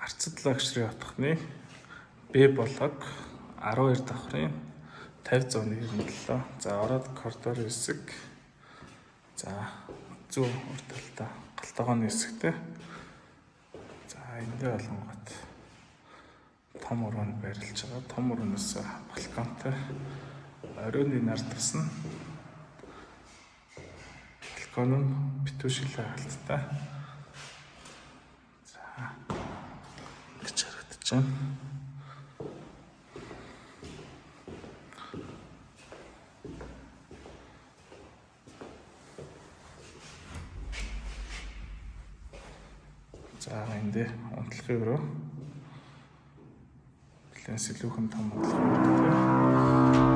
Арцад лагшрын хотхны Б блок 12 давхрын 50-197. За ороод коридор хэсэг. За зүүн урд талдаа галтгооны хэсэгтэй. За эндээ болонгот том өрөөнд байрлаж байгаа. Том өрөөнөөс балконтой оройны нар тусна. Балкон нь битүүшил хайлттай. За гэж харагдаж байна. За эндээ унтлагын өрөө. Плюс илүүхэн том унтлагын өрөө.